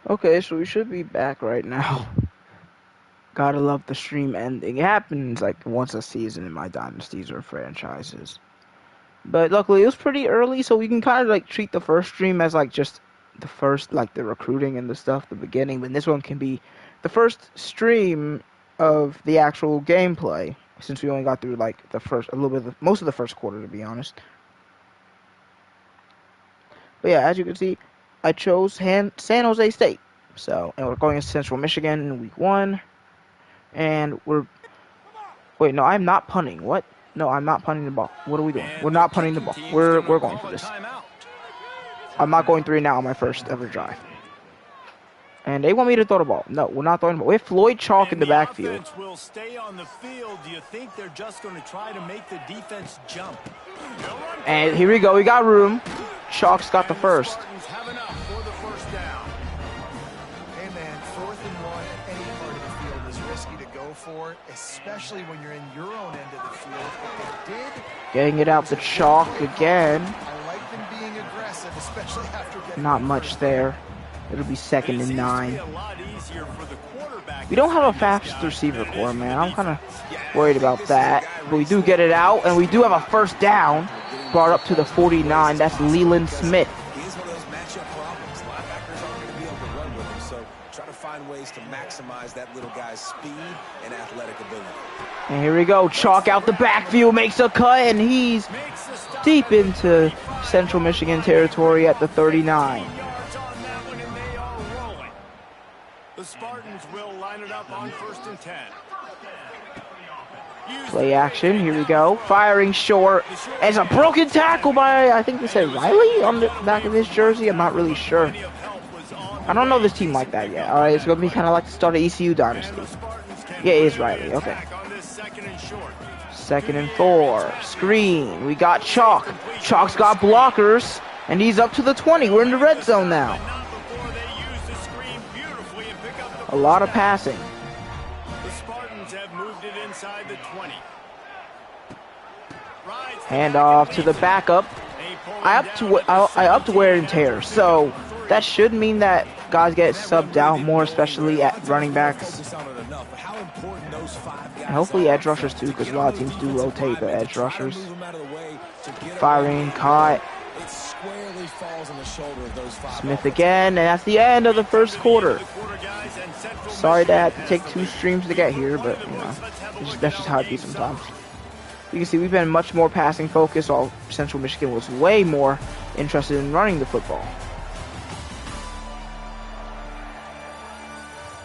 Okay, so we should be back right now. Gotta love the stream ending. It happens like once a season in my dynasties or franchises. But luckily it was pretty early, so we can kind of like treat the first stream as like just the first, like the recruiting and the stuff, the beginning. But this one can be the first stream of the actual gameplay, since we only got through like the first, a little bit, most of the first quarter, to be honest. But yeah, as you can see, I chose San Jose State. So, and we're going to Central Michigan in week 1. And wait, no, I'm not punting. What? No, I'm not punting the ball. What are we doing? We're not punting the ball. We're going for this. I'm not going 3 now on my first ever drive. And they want me to throw the ball. No, we're not throwing the ball. We have Floyd Chalk in the backfield. Will stay on the field. Do you think they're just going to try to make the defense jump? And here we go. We got room. Chalk's got the first. Have enough for the first down. Hey man, 4th and 1 at any part of the field is risky to go for, especially when you're in your own end of the field. But they did. Getting it out to Chalk again. I like them being aggressive, especially after getting not much there. It'll be 2nd and 9. We don't have a fast receiver core, man. I'm kind of worried about that. But we do get it out, and we do have a first down. Brought up to the 49. That's Leland Smith. He's one of those matchup problems. Linebackers aren't going to be able to run with him, so try to find ways to maximize that little guy's speed and athletic ability. And here we go. Chalk out the backfield, makes a cut, and he's deep into Central Michigan territory at the 39. The Spartans will line it up on 1st and 10. Play action, here we go. Firing short. As a broken tackle by, I think they said Riley on the back of his jersey. I'm not really sure. I don't know this team like that yet. Alright, it's going to be kind of like the start of ECU Dynasty. Yeah, it is Riley. Okay. 2nd and 4. Screen. We got Chalk. Chalk's got blockers. And he's up to the 20. We're in the red zone now. A lot of passing. The Spartans have moved it inside the 20. Hand off to the backup. I up to wear and tear, so that should mean that guys get subbed out more, especially at running backs. And hopefully edge rushers too, because a lot of teams do rotate the edge rushers. Firing, caught. Smith again, and that's the end of the first quarter. Sorry to have to take 2 streams to get here, but you know, that's just how it be sometimes. You can see we've been much more passing focused, while Central Michigan was way more interested in running the football.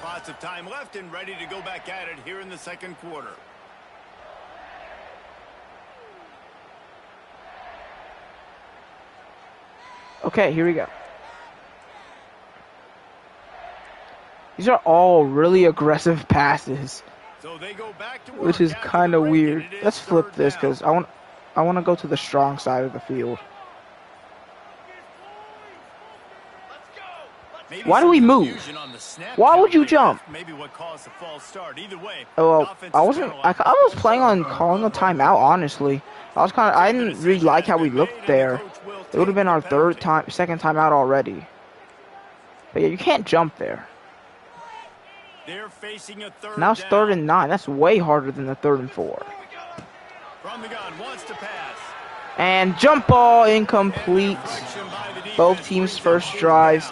Lots of time left and ready to go back at it here in the 2nd quarter. Okay, here we go. These are all really aggressive passes, so they go back to work, which is kind of weird. Let's flip this because I want to go to the strong side of the field. Why do we move? Why would you jump? Maybe what caused the false start. Either way, well, I was planning on calling a timeout, honestly. I didn't really like how we looked there. It would have been our 2nd timeout already. But yeah, you can't jump there. They're facing a 3rd now it's 3rd and 9. That's way harder than the 3rd and 4. From the gun, wants to pass. And jump ball incomplete. Both teams' first drives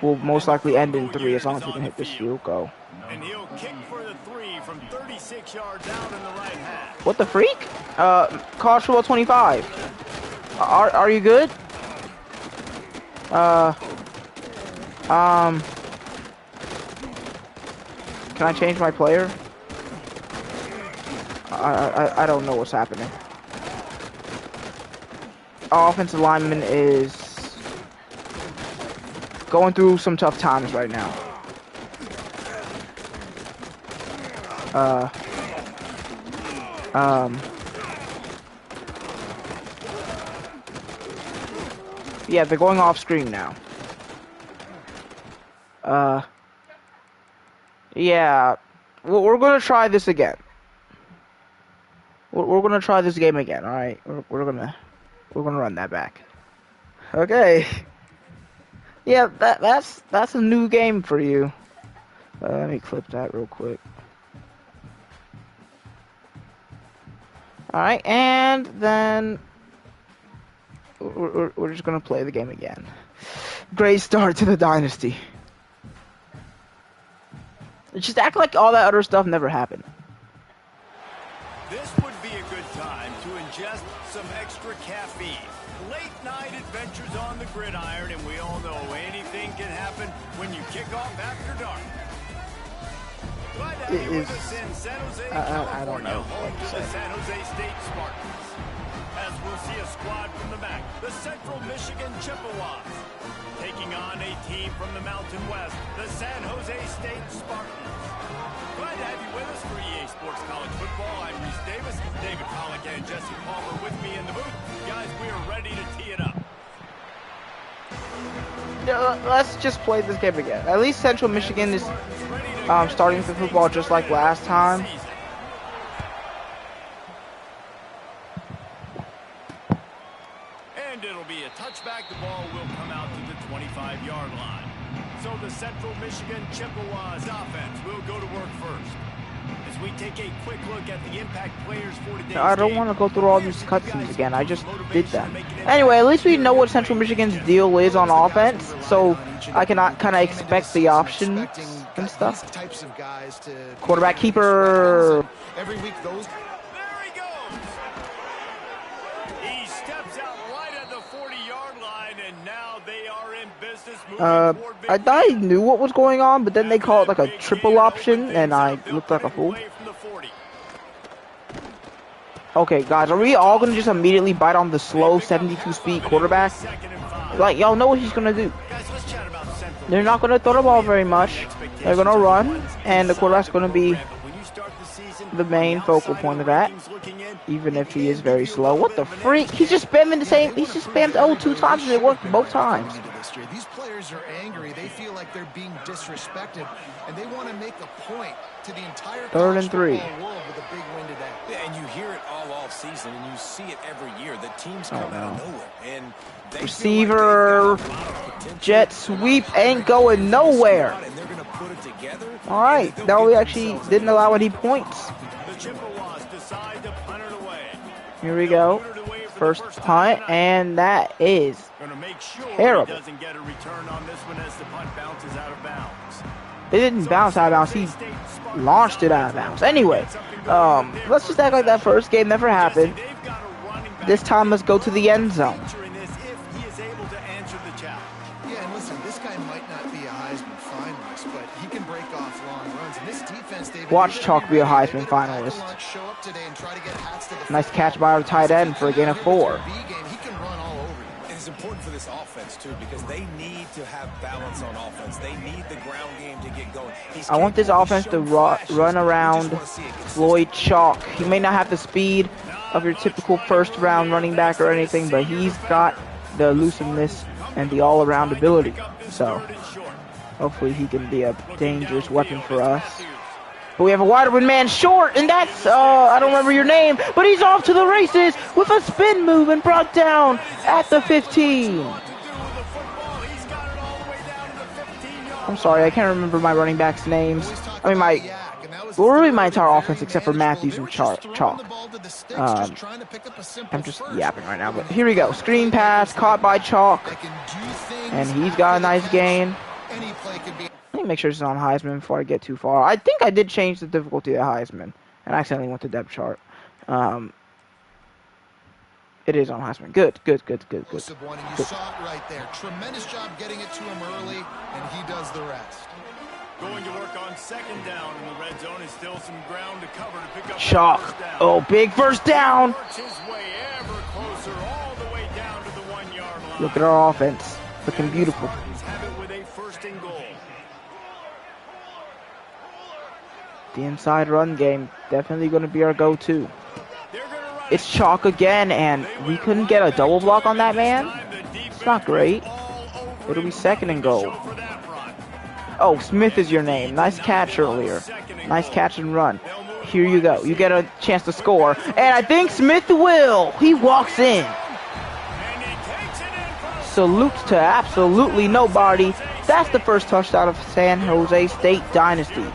will most likely end in 3 as long as we can hit this field goal. And he'll kick for the 3 from 36 yards out in the right half. What the freak? College football 25. Are you good? Can I change my player? I don't know what's happening. Our offensive lineman is going through some tough times right now. Yeah, they're going off screen now. Yeah, we're gonna try this again. We're gonna try this game again. All right, we're gonna run that back. Okay. Yeah, that's a new game for you. Let me clip that real quick. All right, and then we're just gonna play the game again. Great start to the Dynasty. Just act like all that other stuff never happened. This would be a good time to ingest some extra caffeine. Late night adventures on the gridiron, and we all know anything can happen when you kick off after dark. Glad to have you with us in San Jose, I don't know home to the San Jose State Spartans. As we'll see a squad from the MAC, the Central Michigan Chippewas, taking on a team from the Mountain West, the San Jose State Spartans. Glad to have you with us for EA Sports College Football. I'm Reese Davis, David Pollack, and Jesse Palmer with me in the booth. Guys, we are ready to tee it up. Let's just play this game again. At least Central Michigan is starting the football just like last time. And it'll be a touchback. The ball will come out to the 25-yard line. So the Central Michigan Chippewas offense will go to work first. As we take a quick look at the impact players for today's I don't want to go through all these cutscenes again. I just did them. Anyway, at least we know what Central Michigan's deal is on offense, so I can kind of expect the options and stuff. Quarterback keeper. Every week those. There he goes. He steps out right at the 40-yard line, and now they are in business. I thought I knew what was going on, but then they call it like a triple option, and I looked like a fool. Okay, guys, are we all gonna just immediately bite on the slow 72-speed quarterback? Like, y'all know what he's gonna do. They're not gonna throw the ball very much. They're gonna run, and the quarterback's gonna be the main focal point of that, even if he is very slow. What the freak? He's just spamming the same. He's just spammed O 2 times, and it worked both times. These players are angry. They feel like they're being disrespected, and they want to make a point to the entire 3rd and 3 world with a big win today. Yeah, and you hear it all off season, and you see it every year. The teams come out of nowhere, and they receiver jet sweep ain't going nowhere. And they're going to put it together. All right, no, we actually didn't allow any points. The Chippewas decide to punt it away. Here we go. First punt, and that is terrible. Doesn't get a return on this one as the punt bounces out of bounds. It didn't bounce out of bounds. He launched it out of bounds. Anyway, let's just act like that first game never happened. This time, let's go to the end zone. Yeah, and listen, this guy might not be a Heisman finalist, but he can break off long runs. And this defense, David, Watch Chalk be a Heisman finalist. Nice catch by our tight end for a gain of 4. He can run all over you. And it's important for this offense, too, because they need to have balance on offense. They need the ground game to get going. I want this offense to run around Floyd Chalk. He may not have the speed of your typical first-round running back or anything, but he's got the elusiveness and the all-around ability. So, hopefully he can be a dangerous weapon for us. But we have a wide open man short, and that's, I don't remember your name, but he's off to the races with a spin move and brought down at the 15. I'm sorry, I can't remember my running backs' names. I mean, really my entire offense except for Matthews and Chalk. I'm just yapping right now, but here we go. Screen pass, caught by Chalk, and he's got a nice gain. Let me make sure it's on Heisman before I get too far. I think I did change the difficulty of Heisman, and accidentally went to depth chart. It is on Heisman. Good. You saw it right there. Tremendous job getting it to him early, and he does the rest. Going to work on 2nd down in the red zone is still some ground to cover to pick up Chalk. Oh, big first down. Works his way ever closer all the way down to the 1-yard line. Look at our offense. Looking beautiful. Have it with a 1st and goal. The inside run game definitely going to be our go-to. It's Chalk again, and we couldn't get a double block on that man. It's not great. It'll be 2nd and goal. Oh, Smith is your name. Nice catch earlier. Nice catch and run. Here you go. You get a chance to score, and I think Smith will. He walks in. salutes to absolutely nobody. That's the first touchdown of San Jose State Dynasty,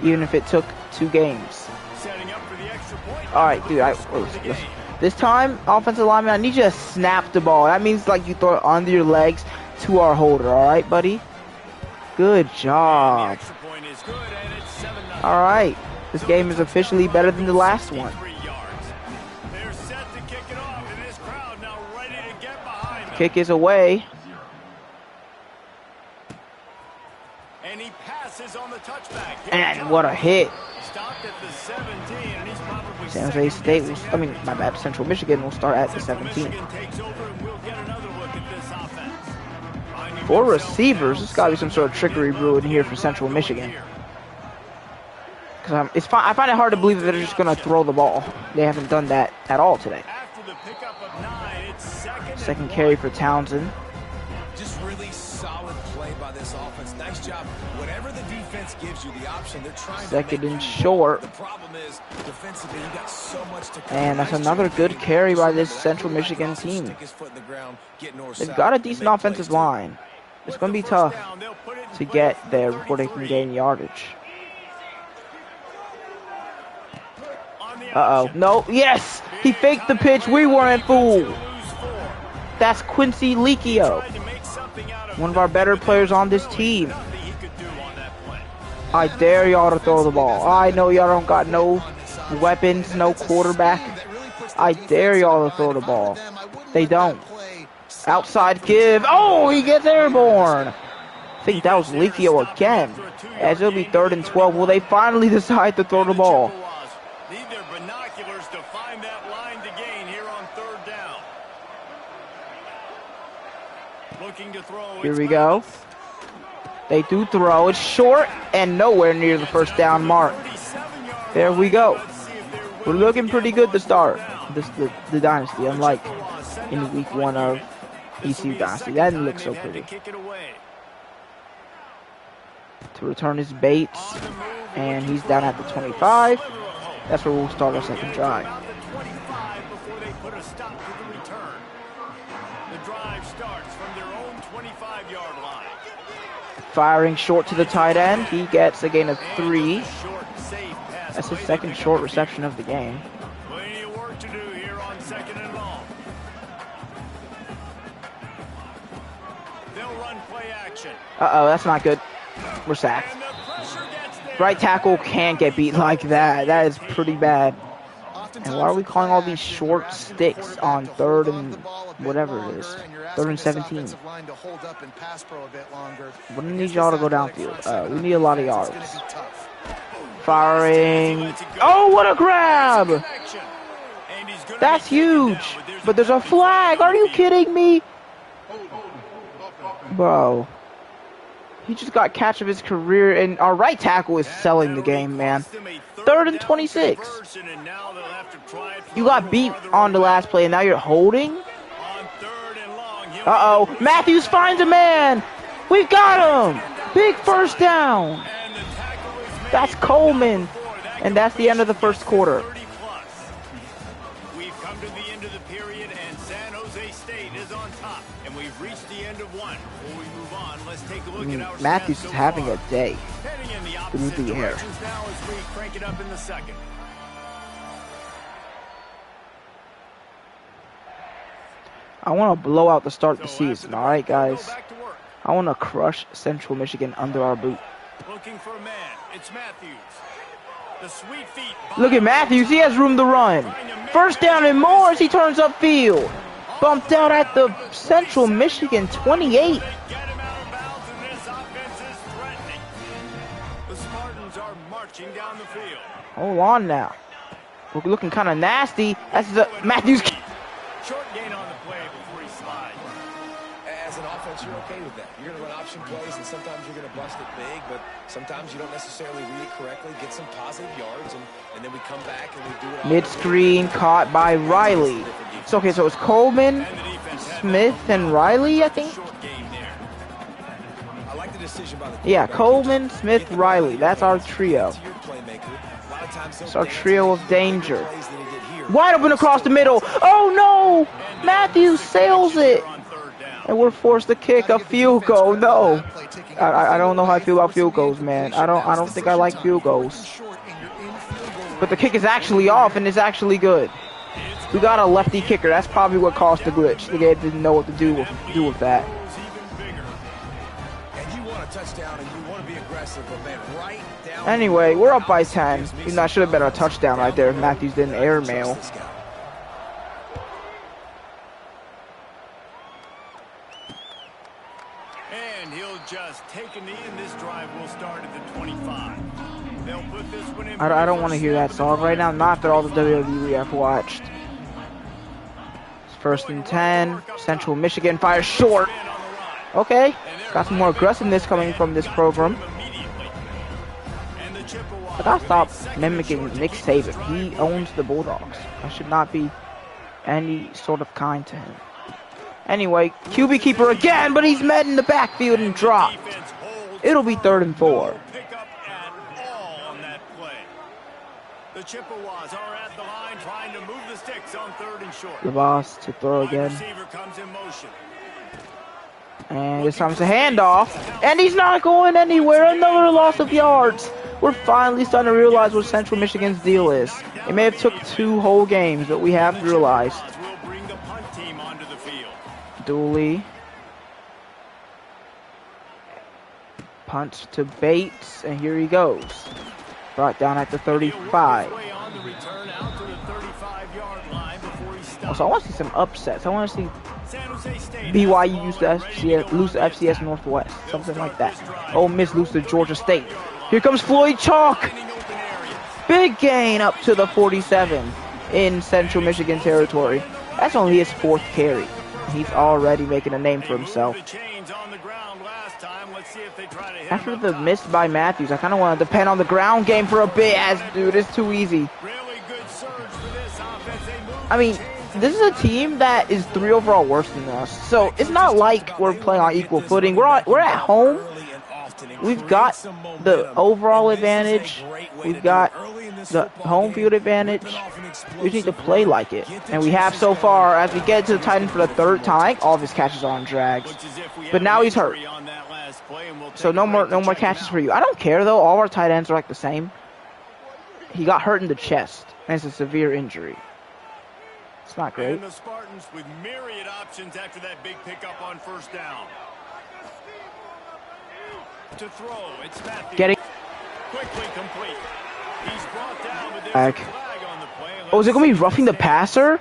even if it took 2 games. Alright, dude, this time, offensive lineman, I need you to snap the ball. That means like you throw it under your legs to our holder, alright, buddy? Good job. Alright, this game is officially better than the last one. Kick is away. And he passes on the touchback. And what a hit. Stopped at the 17, and he's probably San Jose State will, I mean, my bad, Central Michigan will start at the 17. takes over, and we'll get another look at this offense. 4 receivers. There's got to be some sort of trickery brewing here for Central Michigan. Because I find it hard to believe that they're just going to throw the ball. They haven't done that at all today. After the pickup of 9, it's second carry for Townsend. Just really solid play by this offense. Nice job. Whatever the defense gives you the option, they're trying second to and short. The problem is defensively you got so much to and that's another good carry by this Central Michigan team. They've got a decent offensive line. It's going to be tough to get there before they can gain yardage. Uh-oh. No. Yes! He faked the pitch. We weren't fooled. That's Quincy Licchio, one of our better players on this team. I dare y'all to throw the ball. I know y'all don't got no weapons, no quarterback. I dare y'all to throw the ball. They don't. Outside give. Oh, he gets airborne. I think that was Licchio again. As it'll be 3rd and 12. Will they finally decide to throw the ball? Need their binoculars to find that line to gain here on 3rd down. Looking to throw. Here we go. They do throw. It's short and nowhere near the 1st down mark. There we go. We're looking pretty good to start the Dynasty, unlike in week 1 of ECU Dynasty. That didn't look so pretty. To return his Bates, and he's down at the 25. That's where we'll start our second drive. Firing short to the tight end. He gets a gain of 3. That's his second short reception of the game. Plenty of work to do here on 2nd and long. They'll run play action. Uh-oh, that's not good. We're sacked. Right tackle can't get beat like that. That is pretty bad. And why are we calling all these short sticks on 3rd and whatever it is? 3rd and 17. We need y'all to go downfield. We need a lot of yards. Firing. Oh, what a grab! That's huge. But there's a flag. Are you kidding me? Bro. He just got catch of his career, and our right tackle is selling the game, man. 3rd and 26. You got beat on the last play, and now you're holding? Uh-oh. Matthews finds a man. We've got him. Big 1st down. That's Coleman. And that's the end of the 1st quarter. We've come to the end of the period, and San Jose State is on top. And we've reached the end of 1. Before we move on, let's take a look at our Matthews is having a day. Heading in the Through opposite the air. directions now as we crank it up in the 2nd. I want to blow out the start of the season, all right, guys? I want to crush Central Michigan under our boot. Looking for a man. It's Matthews. The sweet feet. Look at Matthews. He has room to run. 1st down and more as he turns upfield. Bumped out at the Central Michigan 28. Get him out of bounds, and this offense is threatening. The Spartans are marching down the field. Hold on now. We're looking kind of nasty. That's the Matthews. Short gain on the play before he slides. As an offense, you're okay with that. You're going to run option plays, and sometimes you're going to bust it big, but sometimes you don't necessarily read it correctly, get some positive yards, and then we come back and we do it. Mid-screen caught by Riley. It's okay, so it's Coleman, Smith, and Riley, I think? I like the decision by the Yeah, Coleman, Smith, Riley. That's our trio. It's our trio of danger. Wide open across the middle. Oh, no! Matthews sails it. And we're forced to kick a field goal. No. I don't know how I feel about field goals, man. I don't think I like field goals. But the kick is actually off and it's actually good. We got a lefty kicker. That's probably what caused the glitch. The guy didn't know what to do with that. Anyway, we're up by 10. You know, I should have been a touchdown right there if Matthews didn't airmail. And he'll just take a knee, and this drive will start at the 25. They'll put this one in. I don't want to hear that song right now. Not after all the WWE we have watched. It's 1st and 10. Central Michigan fires short. Okay, got some more aggressiveness coming from this program. I gotta stop mimicking Nick Saban. He owns the Bulldogs. I should not be any sort of kind to him. Anyway, QB keeper again, but he's met in the backfield and dropped. It'll be 3rd and 4. The Chippewas are at the line trying to move the sticks on 3rd and short. Lavas to throw again. Receiver comes in motion. And this time it's a handoff. And he's not going anywhere. Another loss of yards. We're finally starting to realize what Central Michigan's deal is. It may have took 2 whole games, but we have realized. Dooley. Punt to Bates. And here he goes. Brought down at the 35. Also, I want to see some upsets. I want to see BYU lose to FCS Northwest. Something like that. Ole Miss lose to Georgia State. Here comes Floyd Chalk. Big gain up to the 47 in Central Michigan territory. That's only his 4th carry. He's already making a name for himself. After the miss by Matthews, I kind of want to depend on the ground game for a bit, as, dude, it's too easy. I mean, this is a team that is 3 overall worse than us, so it's not like we're playing on equal footing. We're at home. We've got the overall advantage. We've got the home field advantage. We just need to play like it, and we have so far. As we get to the tight end for the 3rd time, all of his catches are on drags, but now he's hurt. So no more catches for you. I don't care though. All our tight ends are like the same. He got hurt in the chest, and it's a severe injury. It's not great. And the Spartans with myriad options after that big pickup on 1st down. To throw, it's Matthews. Getting quickly complete. He's brought down, but there's a flag on the play. Oh, is it gonna be roughing the passer?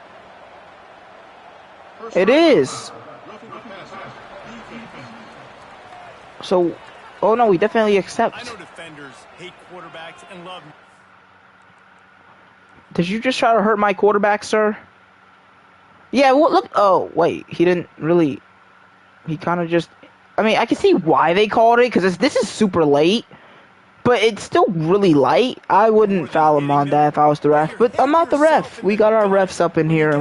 It is. So, oh no, we definitely accept. I know defenders hate quarterbacks and love. Did you just try to hurt my quarterback, sir? Yeah, well, look. Oh, wait. He didn't really. He kind of just. I mean, I can see why they called it, because this is super late. But it's still really light. I wouldn't foul him on that if I was the ref. But I'm not the ref. We got our refs up in here,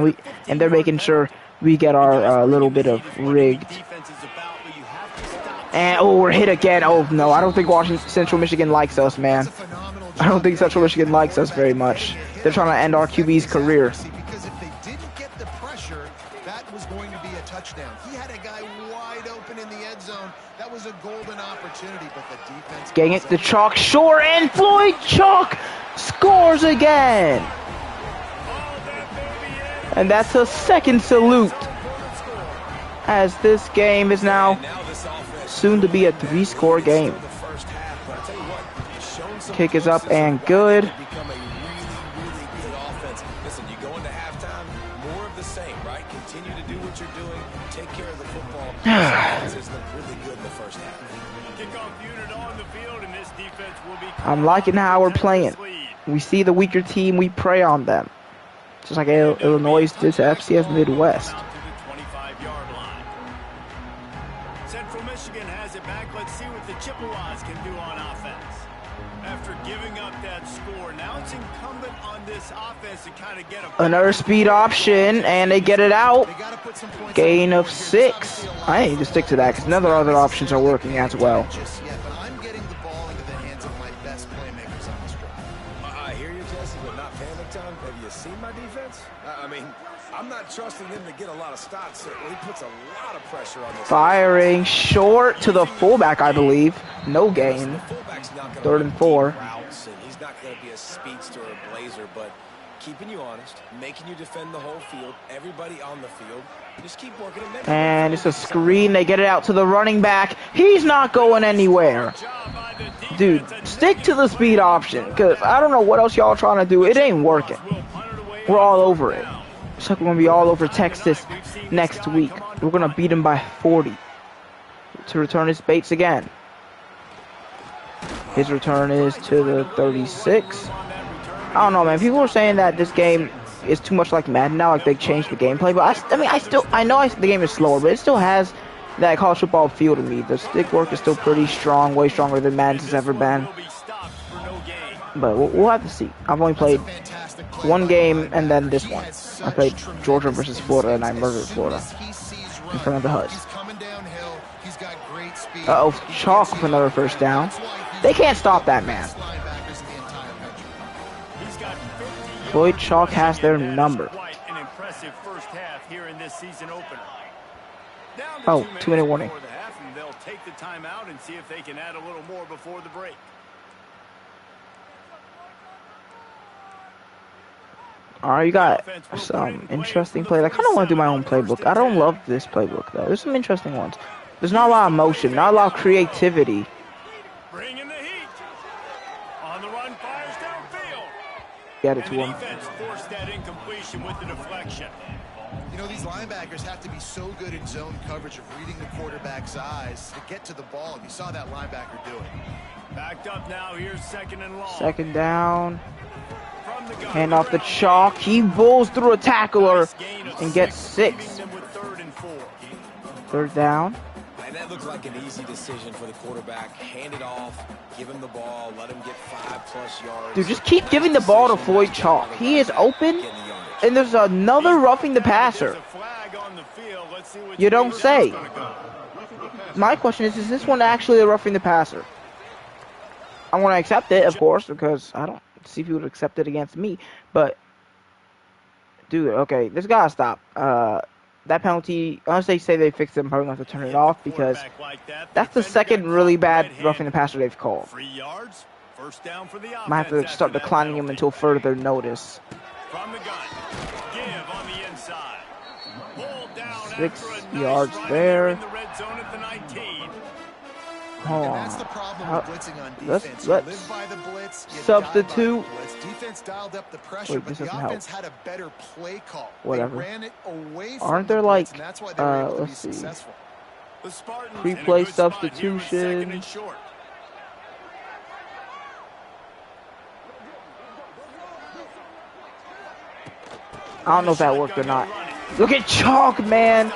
and they're making sure we get our little bit of rigged. And, oh, we're hit again. Oh, no, I don't think Central Michigan likes us, man. I don't think Central Michigan likes us very much. They're trying to end our QB's career. Because if they didn't get the pressure, that was going to be a touchdown. He had a guy wide open in the end zone. That was a golden opportunity, but the defense... Getting it to Chalk short, and Floyd Chalk scores again. And that's a 2nd salute, as this game is now soon to be a 3-score game. Kick is up and good. Listen, you go into halftime, more of the same, right? Continue to do what you're doing, take care of the football. Defenses look really good in the 1st half. Kickoff unit on the field, and this defense will be. I'm liking how we're playing. We see the weaker team, we prey on them. Just like Illinois did to FCS Midwest. Central Michigan has it back. Let's see what the Chippewas can do on offense. After giving up that score, now it's incumbent on this offense to kind of get another speed option, and they get it out. Gain of 6. I need to stick to that because none of the other options are working as well. I'm getting the ball into the hands of my best playmakers on this drive. I hear you, Jesse, but not panic time. Have you seen my defense? I mean, I'm I'm not trusting him to get a lot of stops. He puts a lot of pressure on this. Firing short to the fullback, I believe. No gain. 3rd and 4. He's not going to be a speedster or a blazer, but keeping you honest, making you defend the whole field, everybody on the field. Just keep working him. And it's a screen. They get it out to the running back. He's not going anywhere. Dude, stick to the speed option, because I don't know what else y'all trying to do. It ain't working. We're all over it. Looks like we're going to be all over Texas next week. We're going to beat them by 40. To return his Bates again. His return is to the 36. I don't know, man. People are saying that this game is too much like Madden now, like they changed the gameplay. But I know the game is slower, but it still has that college football feel to me. The stick work is still pretty strong, way stronger than Madden's has ever been. But we'll have to see. I've only played one game and then this one. I played Georgia versus Florida and I murdered Florida in front of the HUD. Uh-oh, Chalk with another first down. They can't stop that man. Floyd Chalk has their number. Oh, 2-minute warning. They'll take the timeout and see if they can add a little more before the break. Alright, you got some interesting plays. I kind of want to do my own playbook. I don't love this playbook, though. There's some interesting ones. There's not a lot of motion, not a lot of creativity. Bringing the heat. On the run, fires downfield. Get it to him. Defense forced that incompletion with the deflection. You know, these linebackers have to be so good in zone coverage of reading the quarterback's eyes to get to the ball. You saw that linebacker do it. Backed up now. Here's 2nd and long. 2nd down. Hand off the Chalk. He bulls through a tackler and gets 6. 3rd down. And that looked like an easy decision for the quarterback. Hand it off, give him the ball, let him get 5+ yards. Dude, just keep giving the ball to Floyd Chalk. He is open, and there's another roughing the passer. You don't say. My question is this one actually a roughing the passer? I want to accept it, of course, because I don't see if he would accept it against me. But, dude, okay, this gotta stop. That penalty, unless they say they fixed it, I'm probably going to have to turn it off because that's the second really bad roughing the passer they've called. Might have to start declining him until further notice. 6 yards there. Hold on. Let's substitute. Wait, this doesn't help. Whatever. Aren't there like, let's see, pre-play substitution? I don't know if that worked or not. Look at Chalk, man.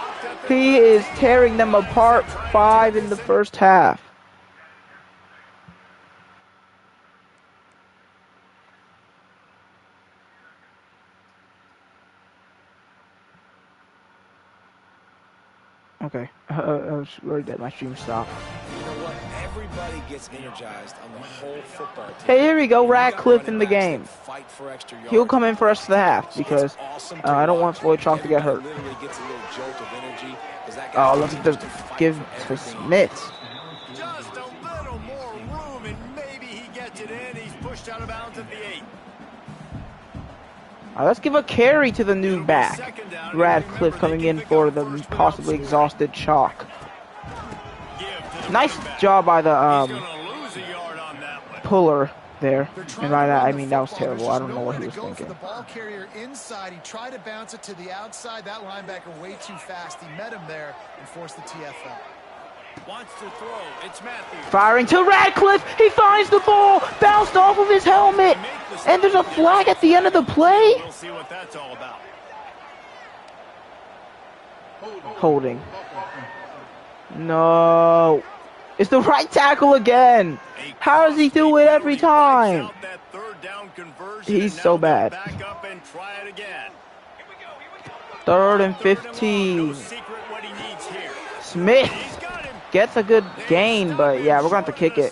He is tearing them apart. 5 in the first half. Okay, I was worried that my stream stopped. You know what? Everybody gets energized on the whole football team. Hey, here we go, Radcliffe in the game. He'll come in for us to the half because I don't want Floyd Chalk to get hurt. Oh, look at the give to Smith. Just a little more room and maybe he gets it in. He's pushed out of bounds at the 8. Let's give a carry to the new back. Radcliffe coming in for the possibly exhausted Chalk. Nice job by the puller there. And by that I mean that was terrible. I don't know what he was thinking. The ball carrier inside. He tried to bounce it to the outside. That linebacker way too fast. He met him there and forced the TFL. Wants to throw. It's Matthews. Firing to Radcliffe. He finds the ball. Bounced off of his helmet. And there's a flag at the end of the play. We'll see what that's all about. Holding. No. It's the right tackle again. How does he do it every time? He's so bad. 3rd and 15. Smith gets a good gain, but yeah, we're going to have to kick it.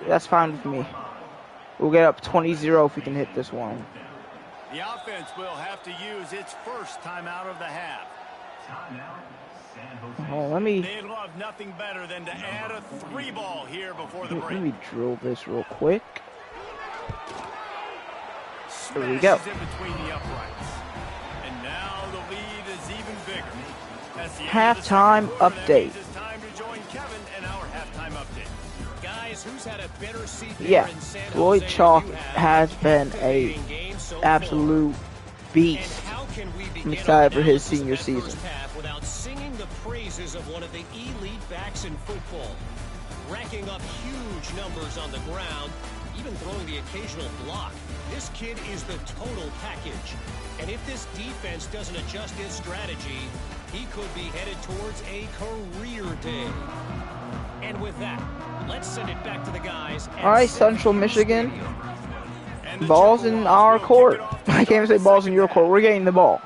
That's fine with me. We'll get up 20-0 if we can hit this one. The offense will have to use its first timeout of the half. Oh, let me love nothing better than to add a 3-ball here before the break. let me drill this real quick. There we go. In between the uprights. And now the lead is even bigger. Halftime update. It's time to join Kevin in our halftime update. Guys, who's had a better season Yeah, in San Floyd Jose Chalk than you have? has been a absolute beast. I'm excited for his senior season. Without singing the praises of one of the elite backs in football, racking up huge numbers on the ground, even throwing the occasional block. This kid is the total package. And if this defense doesn't adjust its strategy, he could be headed towards a career day. And with that, let's send it back to the guys. All right, Central Michigan. Ball's in our court. I can't even say ball's in your court. We're getting the ball.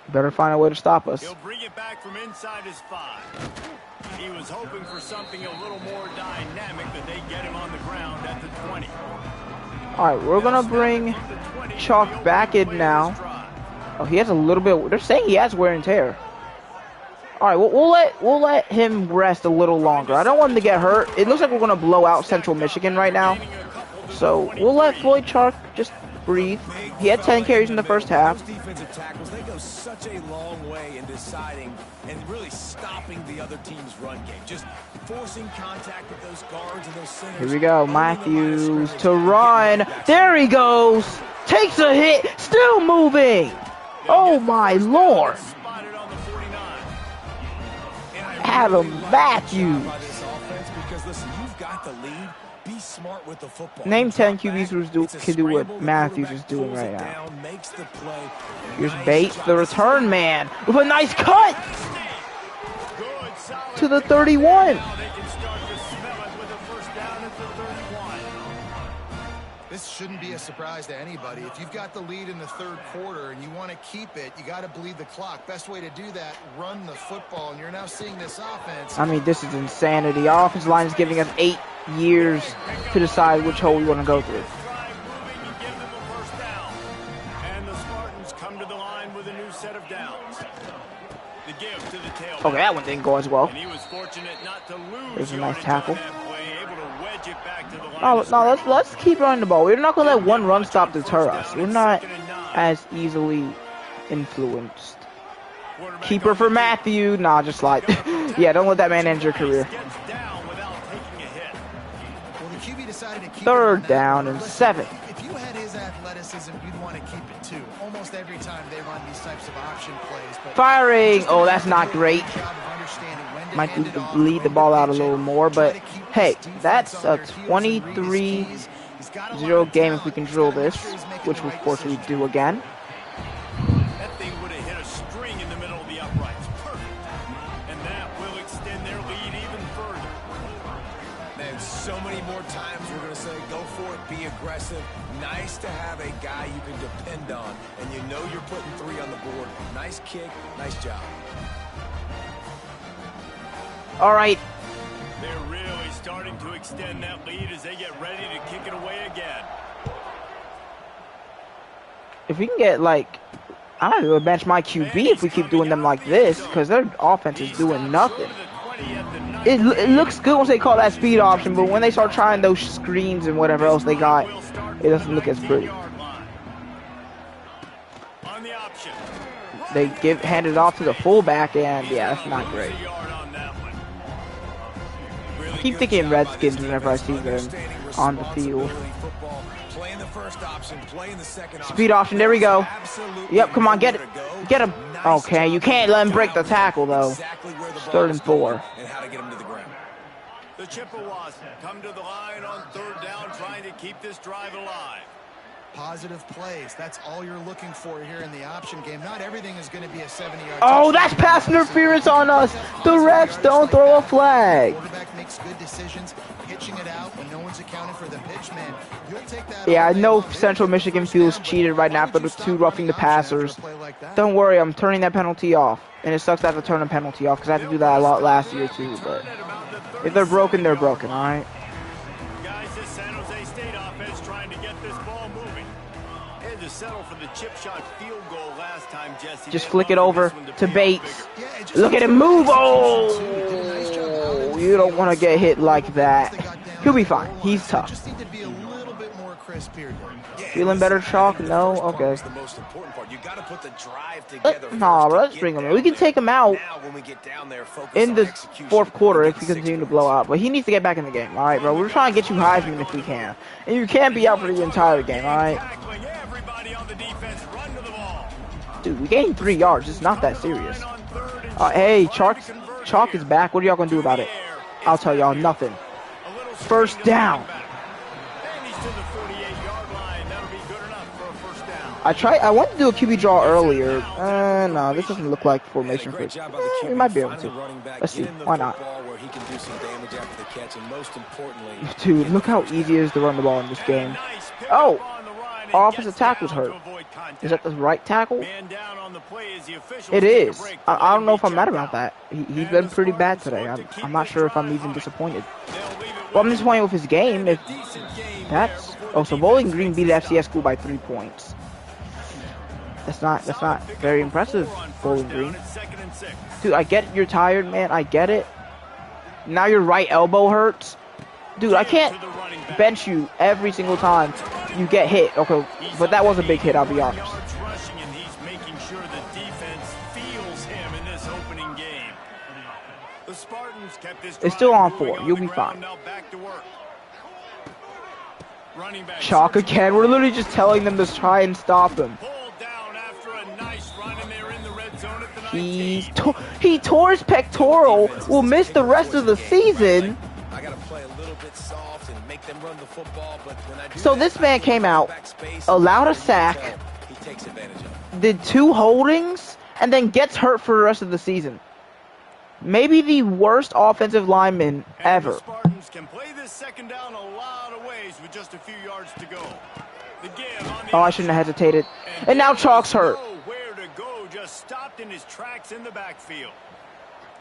Better find a way to stop us. He'll bring it back from inside his 5. He was hoping for something a little more dynamic, but they get him on the ground at the 20. All right, we're gonna bring Chalk back in now. Oh, he has a little bit. They're saying he has wear and tear. All right, we'll let him rest a little longer. I don't want him to get hurt. It looks like we're gonna blow out Central Michigan right now. So we'll let Floyd Chalk just breathe. He had 10 carries in the first half. Those defensive tackles, they go such a long way in deciding and really stopping the other team's run game. Just forcing contact with those guards and those centers. Here we go, Matthews to run. There he goes. Takes a hit. Still moving. Oh my Lord. Adam Matthews. Because listen, you've got the lead. Be smart with the football. Name 10 QBs who can do what Matthews is doing right now. Here's Bates, the return man, with a nice cut to the 31. This shouldn't be a surprise to anybody. If you've got the lead in the third quarter and you want to keep it, you got to bleed the clock. Best way to do that, run the football. And you're now seeing this offense. I mean, this is insanity. Our offensive line is giving us 8 years to decide which hole we want to go through. And the Spartans come to the line with a new set of downs. The give to the tail. Okay, that one didn't go as well. And he was fortunate not to lose. There's a nice tackle. Able to wedge it back to the line. No, let's keep running the ball. We're not gonna let one run stop deter us. We're not as easily influenced. Keeper for Matthew. Nah, just slide. Yeah, don't let that man end your career. Third down and 7. If you had his athleticism, you'd want to keep it too. Almost every time they run these types of option plays. But Firing. Oh, that's not great. Might need to lead the ball out a little more, but hey, that's a 23-0 game if we can drill this, which of course we do again. That thing would have hit a string in the middle of the uprights. Perfect. And that will extend their lead even further. Man, so many more times we're going to say, go for it, be aggressive. Nice to have a guy you can depend on, and you know you're putting 3 on the board. Nice kick, nice job. All right. They're really starting to extend that lead as they get ready to kick it away again. If we can get, like, I don't know, bench my QB if we keep doing them like this, because their offense is doing nothing. It looks good once they call that speed option, but when they start trying those screens and whatever else they got, it doesn't look as pretty. They hand it off to the fullback, and yeah, that's not great. I keep thinking Redskins whenever I see them on the field. Speed option, there we go. Yep, come on, get it. Get him. Okay, you can't let him break the tackle, though. It's 3rd and 4. The Chippewas come to the line on 3rd down, trying to keep this drive alive. Positive plays. That's all you're looking for here in the option game. Not everything is going to be a 70-yard. Oh, that's pass interference on us. The refs don't throw a flag. Quarterback makes good decisions, pitching it out when no one's accounting for the pitch, man. You'll take that. Yeah, I know Central Michigan feels cheated right now for the 2 roughing the passers. Don't worry, I'm turning that penalty off. And it sucks to have to turn a penalty off because I had to do that a lot last year too. But if they're broken, they're broken, all right? Guys, this San Jose State offense trying to get this ball moving. to settle for the chip shot field goal last time, Jesse. Just flick it over to Bates. Look at him move. Oh, you don't want to get hit like that. He'll be fine. He's tough. Just need to be a little bit more crisp here. Feeling better, Chalk? No? Okay. The most important part. You got to put the drive together. Nah, bro, let's bring him in. We can take him out in the fourth quarter if we continue to blow out. But he needs to get back in the game, all right, bro? We're trying to get you Heisman if we can. And you can't be out for the entire game, all right? Dude, we gained 3 yards. It's not that serious. Hey, Chalk is back. What are y'all going to do about it? I'll tell y'all nothing. First down. I wanted to do a QB draw earlier. No, this doesn't look like formation for it. We might be able to. Let's see. Why not? Dude, look how easy it is to run the ball in this game. Oh! Our offensive tackle's hurt. Is that the right tackle? It is. I don't know if I'm mad about that. He's been pretty bad today. I'm not sure if I'm even disappointed. Well, I'm disappointed with his game. If that's... Oh, so Bowling Green beat the FCS school by 3 points. That's not very impressive, Bowling Green. Dude, I get you're tired, man. I get it. Now your right elbow hurts. Dude, I can't bench you every single time you get hit. Okay, but that was a big hit, I'll be honest. It's still on 4. You'll be fine. Chalk again. We're literally just telling them to try and stop him. He tore his pectoral. Will miss the rest of the season. So this man came out, allowed a sack, did 2 holdings, and then gets hurt for the rest of the season. Maybe the worst offensive lineman ever. The Spartans can play this second down a lot of ways with just a few yards to go. Oh, I shouldn't have hesitated. And now Chalk's hurt. Where to go? Just stopped in his tracks in the backfield.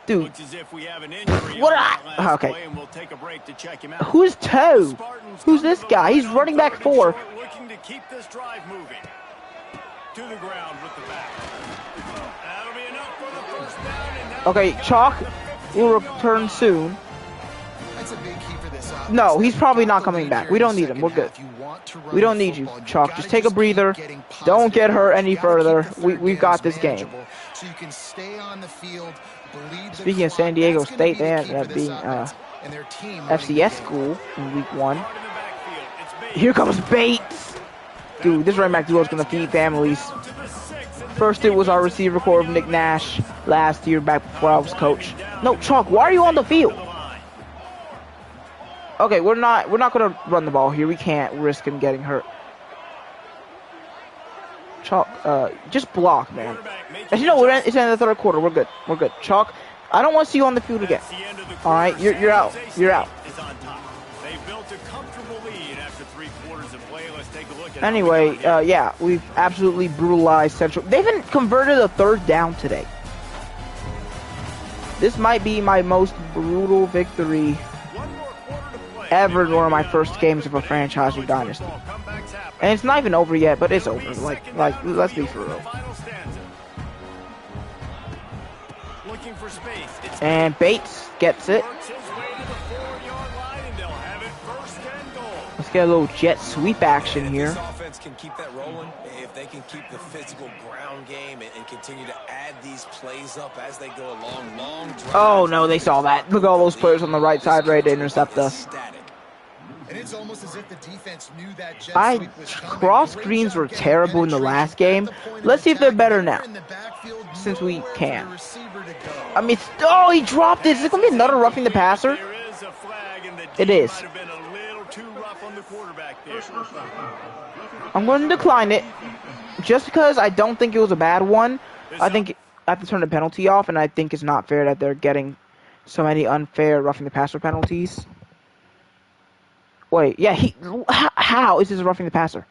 Dude. Looks as if we have an injury what? Okay. And we'll take a break to check him out. Who's Toe? Who's this guy? He's running back 4. Looking to keep this drive moving. To the ground with the back. That'll be enough for the first down. Okay, Chalk will return soon. That's a big key for this offense. No, he's probably not coming back. We don't need him. We're good. We don't need you, Chalk. Just take a breather. Don't get hurt any further. We've got this game. So you can stay on the field. Speaking of San Diego State, they ended up being FCS school in week 1. Here comes Bates. Dude, this running back duo is going to feed families. First, it was our receiver core of Nick Nash last year, back before I was coach. No, Chalk, why are you on the field? Okay, we're not going to run the ball here. We can't risk him getting hurt. Chalk, just block, man. As you know, it's in the 3rd quarter. We're good. We're good. Chalk, I don't want to see you on the field again. All right, you're out. You're out. Anyway, yeah, we've absolutely brutalized Central. They haven't converted a 3rd down today. This might be my most brutal victory ever in one of my first games of a franchise with Dynasty. And it's not even over yet, but it's over. Like, let's be for real. And Bates gets it. Let's get a little jet sweep action here. This offense can keep that rolling if they can keep the physical ground game and continue to add these plays up as they go along. Long drives. Oh no, they saw that. Look at all those players on the right side ready to intercept us. And it's almost as if the defense knew that jet sweep was coming. Cross screens were terrible in the last game. Let's see if they're better now, since we can. I mean, oh, he dropped it. Is it going to be another roughing the passer? It is. I'm going to decline it, just because I don't think it was a bad one. I think I have to turn the penalty off, and I think it's not fair that they're getting so many unfair roughing the passer penalties. Wait, yeah, how is this roughing the passer?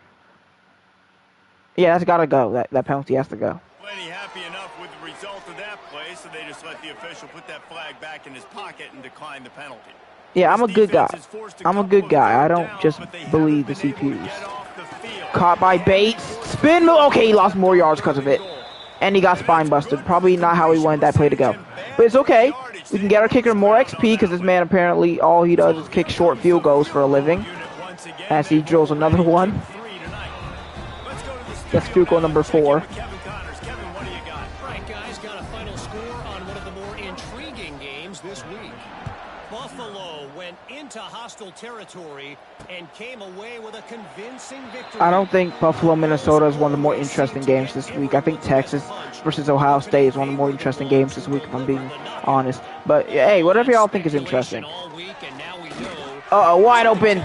Yeah, that's got to go. That penalty has to go. Plenty happy enough with the result of that play, so they just let the official put that flag back in his pocket and decline the penalty. Yeah, I'm a good guy. I'm a good guy. I don't just believe the CPUs. Caught by Bates. Spin move. Okay, he lost more yards because of it. And he got spine busted. Probably not how he wanted that play to go. But it's okay. We can get our kicker more XP because this man apparently all he does is kick short field goals for a living. As he drills another one. That's field goal number 4. Right, guys, got a final score on one of the more intriguing games this week. Buffalo went into hostile territory and came away with a convincing victory. I don't think Buffalo, Minnesota is one of the more interesting games this week. I think Texas versus Ohio State is one of the more interesting games this week, if I'm being honest. But, hey, whatever y'all think is interesting. Uh-oh, wide open.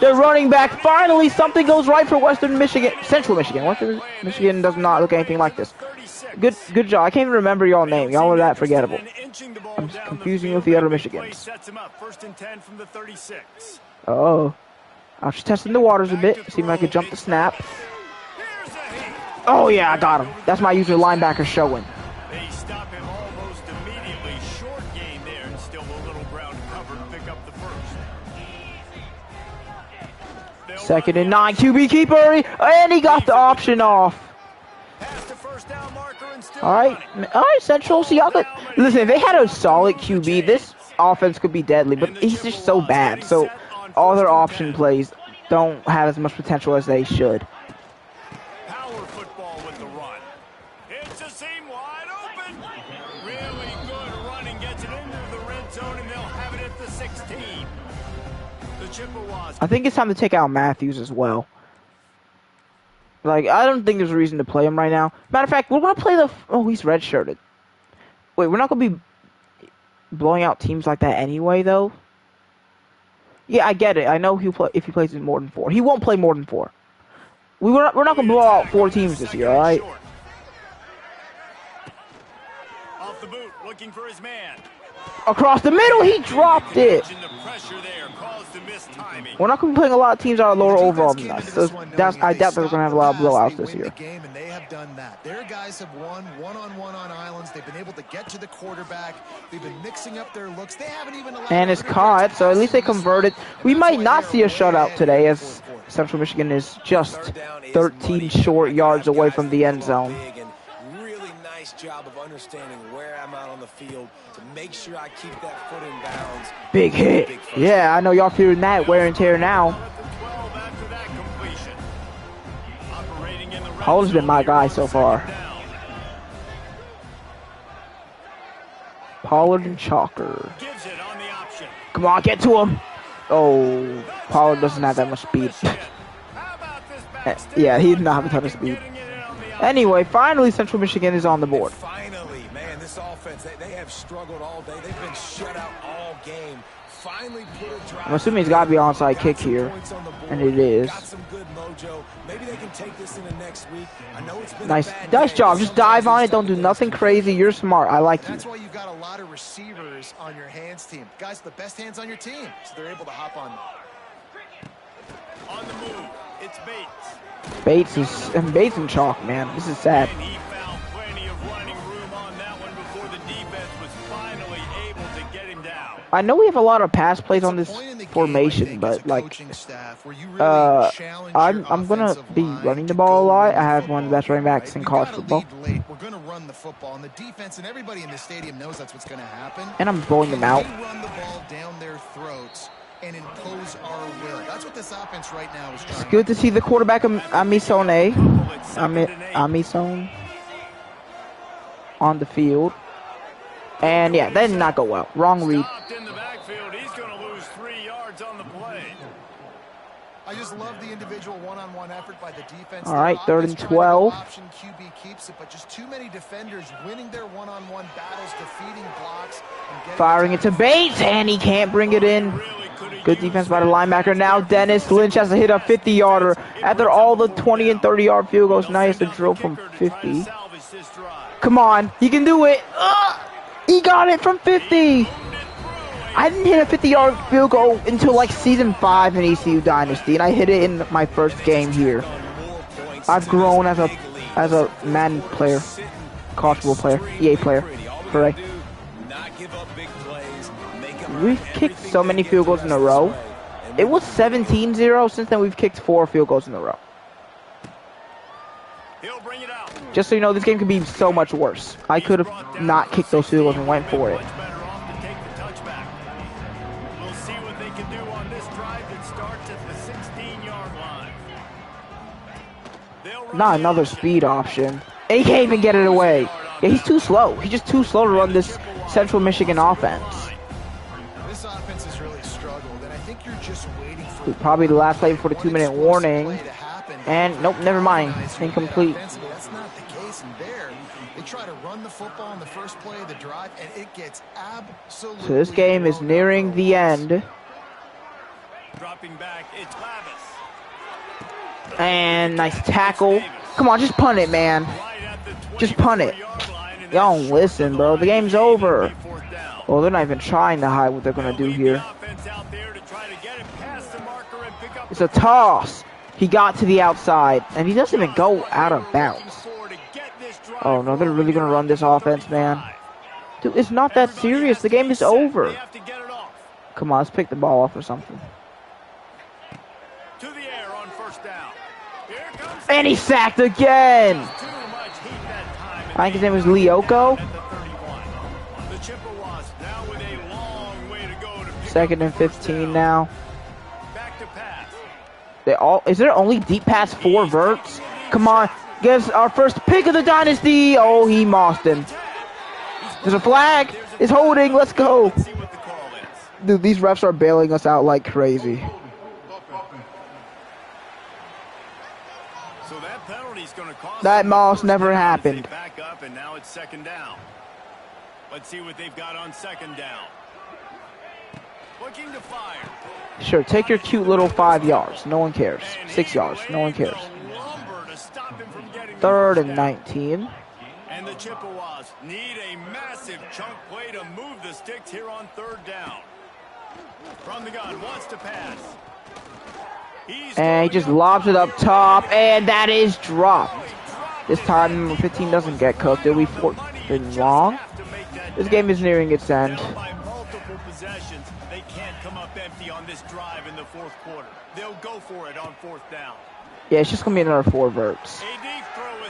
The running back, finally something goes right for Western Michigan. Central Michigan. Western Michigan does not look anything like this. Good job. I can't even remember y'all name. Y'all are that forgettable. I'm confusing you with the other Michigans. Oh. I was just testing the waters a bit. See if I could jump the snap. Oh, yeah, I got him. That's my usual linebacker showing. They stop him almost immediately. Short gain there, and still a little ground to cover to pick up the first. 2nd and 9, QB keeper, and he got the option off. All right, Central. See, y'all. Listen, if they had a solid QB, this offense could be deadly. But he's just so bad. So all their option plays don't have as much potential as they should. Power football with the run. It's a seam wide open. Really good running, gets it into the red zone, and they'll have it at the 16. The Chippewas. I think it's time to take out Matthews as well. Like, I don't think there's a reason to play him right now. Matter of fact, we're going to play the... Oh, he's redshirted. Wait, we're not going to be blowing out teams like that anyway, though? Yeah, I get it. I know he'll play if he plays in more than 4. He won't play more than 4. We're not going to blow out 4 teams this year, all right? Off the boot, looking for his man. Across the middle, he dropped it. We're not going to be playing a lot of teams out of lower overall than us. So I doubt that we're going to have a lot of blowouts this year. And they have done that. Their guys have won one-on-one on islands. They've been able to get to the quarterback. They've been mixing up their looks. They haven't even allowed. And it's caught, so at least they converted. We might not see a shutout today, as Central Michigan is just 13 short yards away from the end zone. Job of understanding where I'm out on the field to make sure I keep that foot in bounds. Big hit. Yeah, I know y'all feeling that wear and tear now. Holland's been my guy so far. Pollard and Chalker. Come on, get to him. Oh, Pollard doesn't have that much speed. Yeah, he did not have a ton of speed. Anyway, finally, Central Michigan is on the board. Finally, man, this offense, they have struggled all day. They've been shut out all game. Finally put a drive. I'm assuming it's got to be onside kick here, and it is. Got some good mojo. Maybe they can take this into next week. I know it's been nice job. Just dive on it. Don't do nothing crazy. You're smart. I like you. That's why you've got a lot of receivers on your hands team. Guys, the best hands on your team, so they're able to hop on. On the move, it's Bates. Bates and chalk, man. This is sad. And he found plenty of running room on that one before the defense was finally able to get him down. I know we have a lot of pass plays on this formation, but like, I'm gonna be running the ball a lot. I have one of the best running backs in college football. We're gonna run the football, and the defense and everybody in the stadium knows that's what's gonna happen. And I'm blowing them out. We run the ball down their throats and impose our will. That's what this offense right now is trying. It's good to see the quarterback Amisone on the field. And yeah, that did not go well. Wrong read. In the backfield, he's going to lose 3 yards on the play. I just love the individual one-on-one effort by the defense. All right, 3rd and 12. Option QB keeps it, but just too many defenders winning their one-on-one battles, defeating blocks, and firing it to Bates, and he can't bring it in. Good defense by the linebacker. Now Dennis Lynch has to hit a 50-yarder after all the 20 and 30-yard field goals. Now he has to drill from 50. Come on, he can do it. He got it from 50. I didn't hit a 50-yard field goal until like season 5 in ECU Dynasty, and I hit it in my first game here. I've grown as a Madden player, college football player, EA player. Correct. We've kicked so many field goals in a row. It was 17-0. Since then, we've kicked 4 field goals in a row. He'll bring it out. Just so you know, this game could be so much worse. I could have not kicked those field goals and went for it. Much better off to take the touchback. We'll see what they can do on this drive that starts at the 16-yard line. Not another speed option. And he can't even get it away. Yeah, he's too slow. He's just too slow to run this Central Michigan offense. This offense has really struggled, and I think you're just waiting for Probably the last play before the 2-minute warning. play to happen. And nope, never mind. Incomplete. Offensively, that's not the case. And there, they try to run the football on the first play of the drive, and it gets absolutely. So this game is nearing the end. Dropping back, it's Lavis. And nice tackle. Come on, just punt it, man. Just punt it. Y'all don't listen, bro. The game's over. Well, they're not even trying to hide what they're going to do here. It's a toss. He got to the outside, and he doesn't even go out of bounds. Oh, no, they're really going to run this offense, man. Dude, it's not that serious. The game is over. Come on, let's pick the ball off or something. And he sacked again. I think his name was Leoko. Second and 15 now. Is there only deep pass 4 verts? Come on, gives our first pick of the dynasty. Oh, he mossed him. There's a flag. It's holding. Let's go. Dude, these refs are bailing us out like crazy. That moss never happened. Back up, and now it's second down. Let's see what they've got on second down. Looking to fire. Sure, take your cute little 5 yards. No one cares. 6 yards. No one cares. 3rd and 19. And the Chippewas need a massive chunk play to move the sticks here on 3rd down. From the gun, wants to pass. And he just lobs it up top, and that is dropped. This time, number 15 doesn't get cooked. It'll be 4th and long. This game is nearing its end. By multiple possessions, they can't come up empty on this drive in the 4th quarter. They'll go for it on 4th down. Yeah, it's just going to be another 4 verts.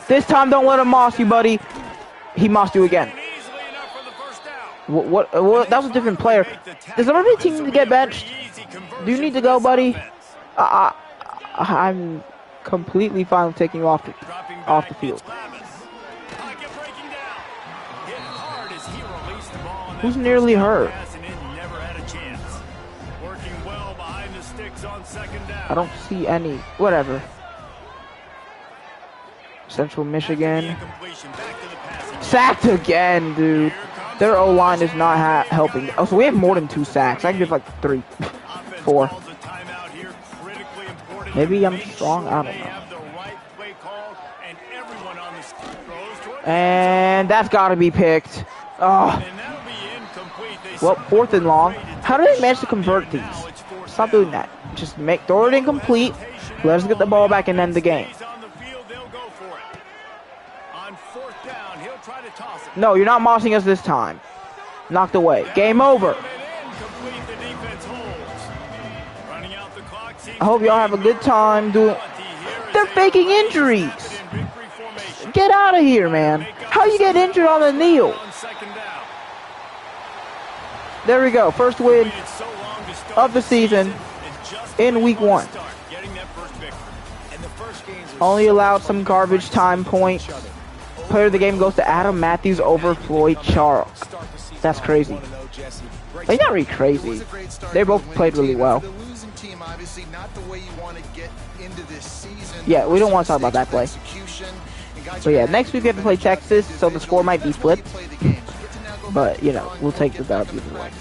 This time, don't let him moss you, buddy. He mossed you again. What? That was a different player. Does the number 15 need to get benched? Do you need to go, buddy? I'm completely fine with taking you off the field. Who's nearly hurt? I don't see any. Whatever. Central Michigan. Sacked again, dude. Their O-line is not helping. Oh, so we have more than 2 sacks. I can give like 3, 4. Maybe I'm strong. I don't know. And that's got to be picked. Oh. Well, 4th and long. How do they manage to convert these? Stop doing that. Just throw it incomplete. Let us get the ball back and end the game. No, you're not mossing us this time. Knocked away. Game over. I hope y'all have a good time doing. They're faking injuries. Get out of here, man. How you get injured on a kneel? There we go. First win of the season in week 1. Only allowed some garbage time points. Player of the game goes to Adam Matthews over Floyd Charles. That's crazy. They're not really crazy. They both played really well. Yeah, we don't want to talk about that play. So yeah, next week we have to play Texas, so the score might be flipped. But, you know, we'll take the dub either way.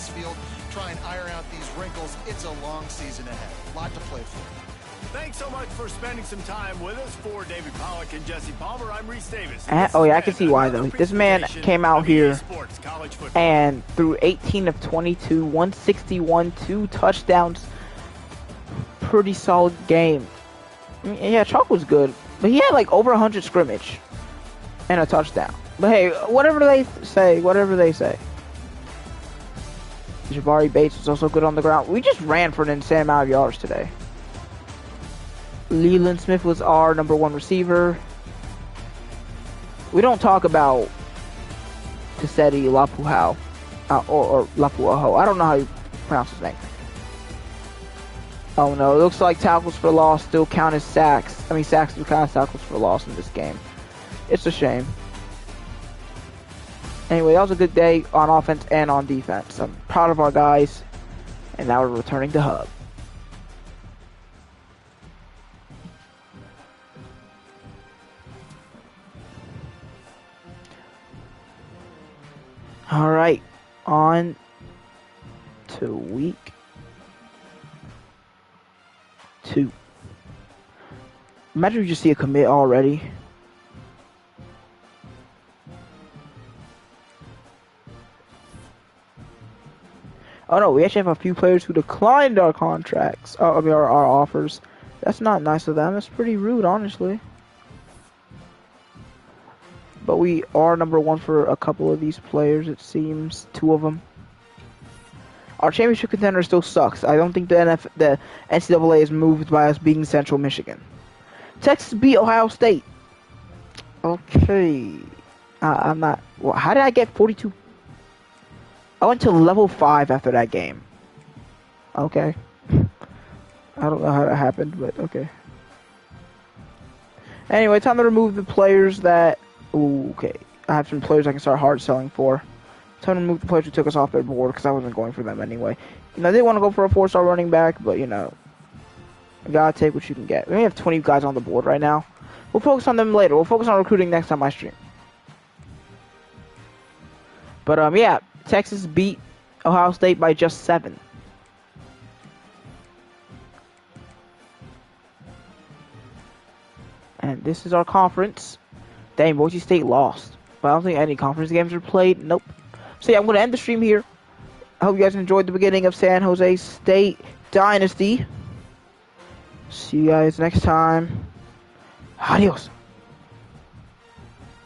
Try and iron out these wrinkles. It's a long season ahead. A lot to play for. Thanks so much for spending some time with us. For David Pollack and Jesse Palmer, I'm Reese Davis. Oh yeah, I can see why though. This man came out here and threw 18 of 22, 161, 2 touchdowns. Pretty solid game. I mean, yeah, Chalk was good, but he had like over 100 scrimmage and a touchdown. But hey, whatever they say. Did Jabari Bates was also good on the ground. We just ran for an insane amount of yards today. Leland Smith was our #1 receiver. We don't talk about Taseti Lapuhao or Lapuaho. I don't know how you pronounce his name. Oh no, it looks like tackles for loss still count as sacks. I mean, sacks still count as tackles for loss in this game. It's a shame. Anyway, that was a good day on offense and on defense. I'm proud of our guys. And now we're returning to Hub. All right, on to week 2. Imagine we just see a commit already. Oh no, we actually have a few players who declined our contracts. I mean, our offers. That's not nice of them. That's pretty rude, honestly. But we are #1 for a couple of these players, it seems. 2 of them. Our championship contender still sucks. I don't think the NCAA is moved by us being Central Michigan. Texas beat Ohio State. Okay. I'm not... Well, how did I get 42? I went to level 5 after that game. Okay. I don't know how that happened, but okay. Anyway, time to remove the players that... Ooh, okay. I have some players I can start hard selling for. Time to remove the players who took us off their board, because I wasn't going for them anyway. You know, I didn't want to go for a 4-star running back, but, you know, you gotta take what you can get. We only have 20 guys on the board right now. We'll focus on them later. We'll focus on recruiting next time I stream. But, yeah, Texas beat Ohio State by just 7. And this is our conference. Dang, Boise State lost. But I don't think any conference games are played. Nope. So yeah, I'm going to end the stream here. I hope you guys enjoyed the beginning of San Jose State Dynasty. See you guys next time. Adios.